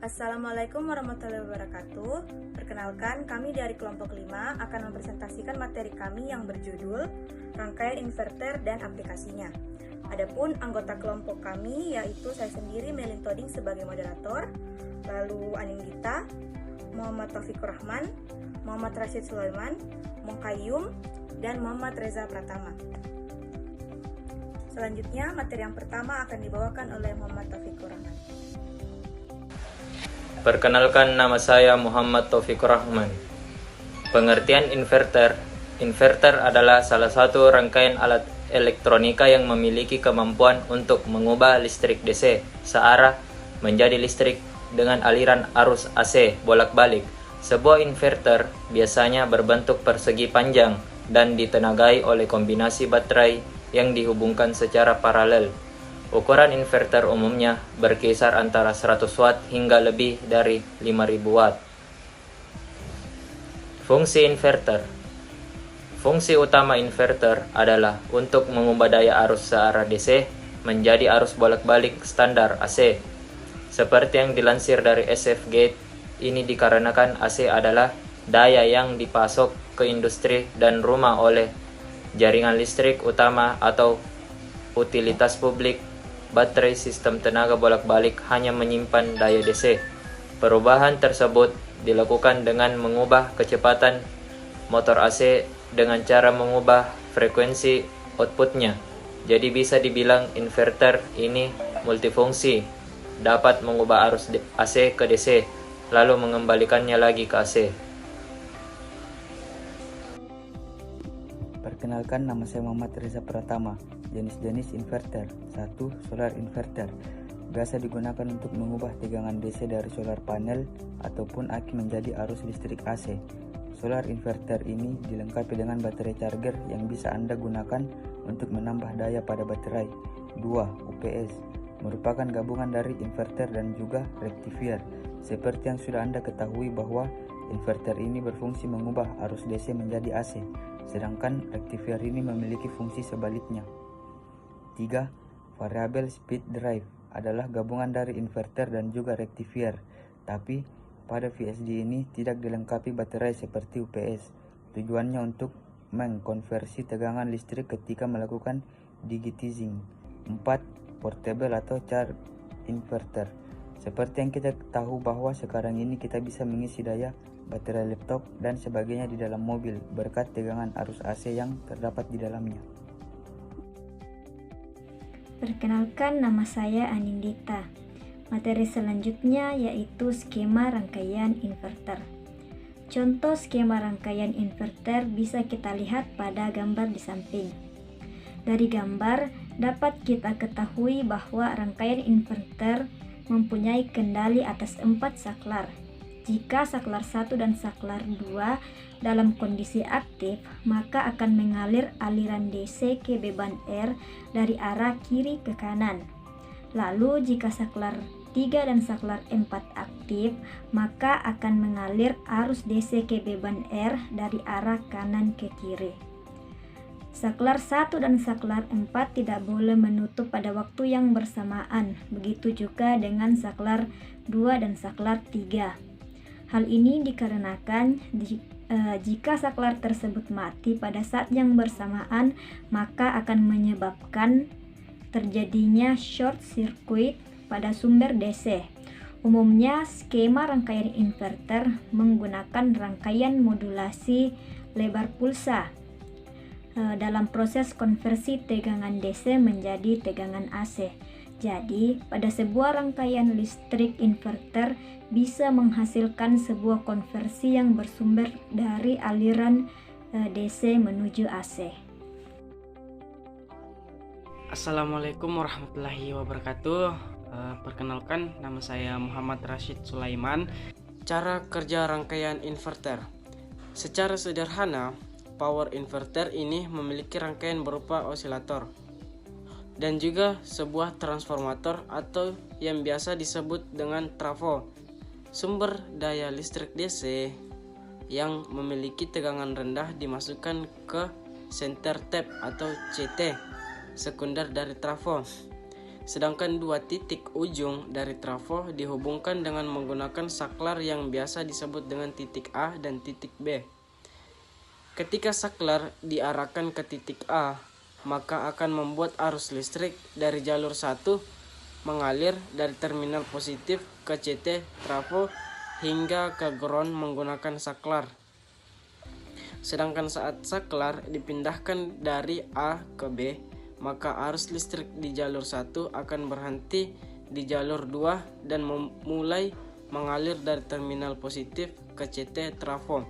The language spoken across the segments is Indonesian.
Assalamualaikum warahmatullahi wabarakatuh. Perkenalkan, kami dari kelompok 5 akan mempresentasikan materi kami yang berjudul Rangkaian Inverter dan Aplikasinya. Adapun anggota kelompok kami yaitu saya sendiri Melin Toding sebagai moderator, lalu Anindita, Muhammad Taufikur Rahman, Muhammad Rashid Sulaiman, Mongkayum, dan Muhammad Reza Pratama. Selanjutnya, materi yang pertama akan dibawakan oleh Muhammad Taufikur Rahman. Perkenalkan, nama saya Muhammad Taufikur Rahman. Pengertian inverter. Inverter adalah salah satu rangkaian alat elektronika yang memiliki kemampuan untuk mengubah listrik DC searah menjadi listrik dengan aliran arus AC bolak-balik. Sebuah inverter biasanya berbentuk persegi panjang dan ditenagai oleh kombinasi baterai yang dihubungkan secara paralel. Ukuran inverter umumnya berkisar antara 100 watt hingga lebih dari 5000 watt. Fungsi inverter. Fungsi utama inverter adalah untuk mengubah daya arus searah DC menjadi arus bolak-balik standar AC. Seperti yang dilansir dari SF Gate, ini dikarenakan AC adalah daya yang dipasok ke industri dan rumah oleh jaringan listrik utama atau utilitas publik. Baterai sistem tenaga bolak-balik hanya menyimpan daya DC. Perubahan tersebut dilakukan dengan mengubah kecepatan motor AC dengan cara mengubah frekuensi outputnya. Jadi bisa dibilang inverter ini multifungsi, dapat mengubah arus AC ke DC, lalu mengembalikannya lagi ke AC. Perkenalkan, nama saya Muhammad Reza Pratama. Jenis-jenis inverter. 1. Solar inverter. Biasa digunakan untuk mengubah tegangan DC dari solar panel ataupun aki menjadi arus listrik AC. Solar inverter ini dilengkapi dengan baterai charger yang bisa Anda gunakan untuk menambah daya pada baterai. 2. UPS. Merupakan gabungan dari inverter dan juga rectifier. Seperti yang sudah Anda ketahui bahwa inverter ini berfungsi mengubah arus DC menjadi AC, sedangkan rectifier ini memiliki fungsi sebaliknya. 3. Variable speed drive adalah gabungan dari inverter dan juga rectifier, tapi pada VSD ini tidak dilengkapi baterai seperti UPS. Tujuannya untuk mengkonversi tegangan listrik ketika melakukan digitizing. 4. Portable atau charge inverter. Seperti yang kita tahu bahwa sekarang ini kita bisa mengisi daya baterai laptop dan sebagainya di dalam mobil berkat tegangan arus AC yang terdapat di dalamnya. Perkenalkan, nama saya Anindita. Materi selanjutnya yaitu skema rangkaian inverter. Contoh skema rangkaian inverter bisa kita lihat pada gambar di samping. Dari gambar dapat kita ketahui bahwa rangkaian inverter mempunyai kendali atas 4 saklar. Jika saklar 1 dan saklar 2 dalam kondisi aktif, maka akan mengalir aliran DC ke beban R dari arah kiri ke kanan. Lalu jika saklar 3 dan saklar 4 aktif, maka akan mengalir arus DC ke beban R dari arah kanan ke kiri. Saklar 1 dan saklar 4 tidak boleh menutup pada waktu yang bersamaan, begitu juga dengan saklar 2 dan saklar 3. Hal ini dikarenakan jika saklar tersebut mati pada saat yang bersamaan, maka akan menyebabkan terjadinya short circuit pada sumber DC. Umumnya, skema rangkaian inverter menggunakan rangkaian modulasi lebar pulsa dalam proses konversi tegangan DC menjadi tegangan AC. Jadi, pada sebuah rangkaian listrik inverter bisa menghasilkan sebuah konversi yang bersumber dari aliran DC menuju AC. Assalamualaikum warahmatullahi wabarakatuh. Perkenalkan, nama saya Muhammad Rashid Sulaiman. Cara kerja rangkaian inverter. Secara sederhana, power inverter ini memiliki rangkaian berupa osilator dan juga sebuah transformator atau yang biasa disebut dengan trafo, sumber daya listrik DC yang memiliki tegangan rendah dimasukkan ke center tap atau CT sekunder dari trafo. sedangkan dua titik ujung dari trafo dihubungkan dengan menggunakan saklar yang biasa disebut dengan titik A dan titik B. Ketika saklar diarahkan ke titik A, maka akan membuat arus listrik dari jalur 1 mengalir dari terminal positif ke CT trafo hingga ke ground menggunakan saklar. Sedangkan saat saklar dipindahkan dari A ke B, maka arus listrik di jalur 1 akan berhenti di jalur 2 dan mulai mengalir dari terminal positif ke CT trafo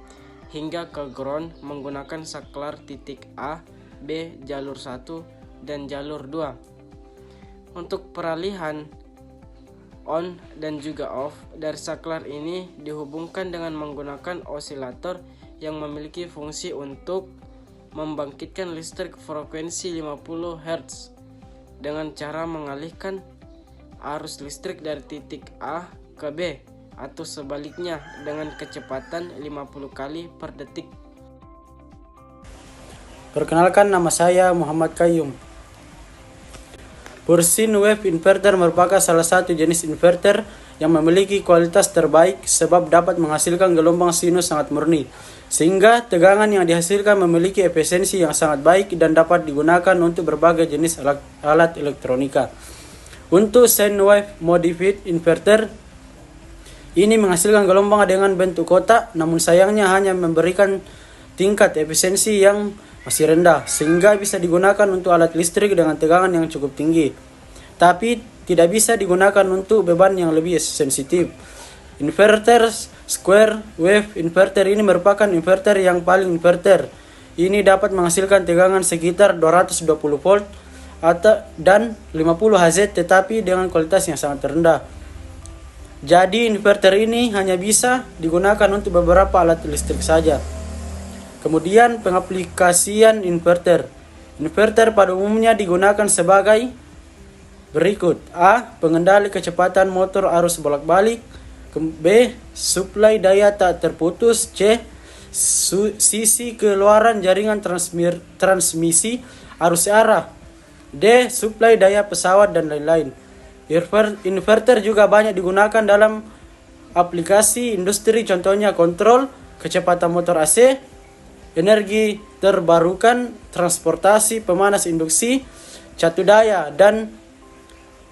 hingga ke ground menggunakan saklar titik A, B, jalur 1, dan jalur 2. Untuk peralihan on dan juga off dari saklar ini dihubungkan dengan menggunakan osilator yang memiliki fungsi untuk membangkitkan listrik frekuensi 50 Hz dengan cara mengalihkan arus listrik dari titik A ke B atau sebaliknya dengan kecepatan 50 kali per detik. Perkenalkan, nama saya Muhammad Qayyum. Pursin wave inverter merupakan salah satu jenis inverter yang memiliki kualitas terbaik sebab dapat menghasilkan gelombang sinus sangat murni, sehingga tegangan yang dihasilkan memiliki efisiensi yang sangat baik dan dapat digunakan untuk berbagai jenis alat elektronika. Untuk sine wave modified inverter, ini menghasilkan gelombang dengan bentuk kotak, namun sayangnya hanya memberikan tingkat efisiensi yang masih rendah, sehingga bisa digunakan untuk alat listrik dengan tegangan yang cukup tinggi, tapi tidak bisa digunakan untuk beban yang lebih sensitif. Inverter square wave inverter ini merupakan inverter yang paling inverter. Ini dapat menghasilkan tegangan sekitar 220 volt dan 50 Hz, tetapi dengan kualitas yang sangat rendah. Jadi inverter ini hanya bisa digunakan untuk beberapa alat listrik saja. Kemudian pengaplikasian inverter. Inverter pada umumnya digunakan sebagai berikut. A. Pengendali kecepatan motor arus bolak-balik. B. Suplai daya tak terputus. C. Sisi keluaran jaringan transmisi arus arah. D. Suplai daya pesawat dan lain-lain. Inverter juga banyak digunakan dalam aplikasi industri, contohnya kontrol kecepatan motor AC, energi terbarukan, transportasi, pemanas induksi, catu daya, dan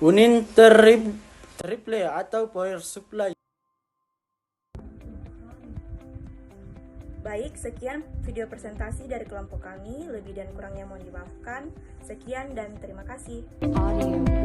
uninterruptible atau power supply. Baik, sekian video presentasi dari kelompok kami. Lebih dan kurangnya mohon dimaafkan. Sekian dan terima kasih. Audio.